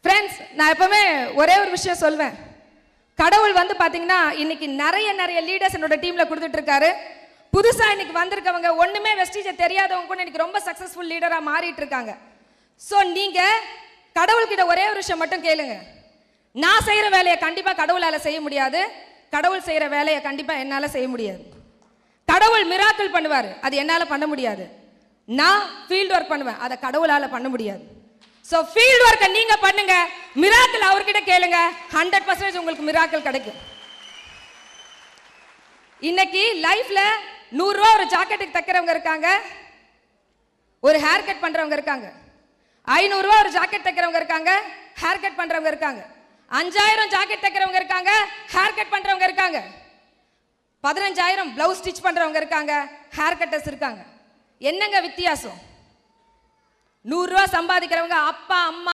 Friends, நான் எப்பவுமே ஒரே ஒரு விஷயம் சொல்வேன். கடவுள் வந்து பாத்தீங்கன்னா இன்னைக்கு நிறைய லீடர்ஸ் என்னோட டீம்ல கொடுத்துட்டு இருக்காரு. புதுசா இன்னைக்கு வந்திருக்கவங்க ஒண்ணுமே வெஸ்டீஜ தெரியாதவங்க கூட இன்னைக்கு ரொம்ப சக்சஸ்ஃபுல் லீடரா மாறிட்டு இருக்காங்க. சோ நீங்க கடவுள்கிட்ட ஒரே ஒரு விஷயம் மட்டும் கேளுங்க. நான் செய்யற வேலையை கண்டிப்பா கடவுளால செய்ய முடியாது, கடவுள் செய்யற வேலையை கண்டிப்பா என்னால செய்ய முடியாது. கடவுள் மிராக்கிள் பண்ணுவாரு, அது என்னால பண்ண முடியாது. நான் ஃபீல்ட் ஒர்க் பண்ணுவேன், அதை கடவுளால பண்ண முடியாது. சோ ஃபீல்ட் ஒர்க்கை நீங்க பண்ணுங்க, மிராக்கிள் அவர்கிட்ட கேளுங்க, 100% உங்களுக்கு மிராக்கிள் கிடைக்கும். இன்னைக்கு லைஃப்ல 100 ரூபா ஒரு ஜாக்கெட்டுக்கு தைக்கிறவங்க இருக்காங்க, ஒரு ஹேர் கட் பண்றவங்க இருக்காங்க. 500 ரூபா ஒரு ஜாக்கெட் தைக்கிறவங்க இருக்காங்க, ஹேர் கட் பண்றவங்க இருக்காங்க. 5000 ஜாக்கெட் தைக்கிறவங்க இருக்காங்க, ஹேர் கட் பண்றவங்க இருக்காங்க. 15000 பிளவுஸ் ஸ்டிச் பண்றவங்க இருக்காங்க, ஹேர் கட்டர்ஸ் இருக்காங்க. என்னங்க வித்தியாசம்? 100 ரூபா சம்பாதிக்கிறவங்க அப்பா அம்மா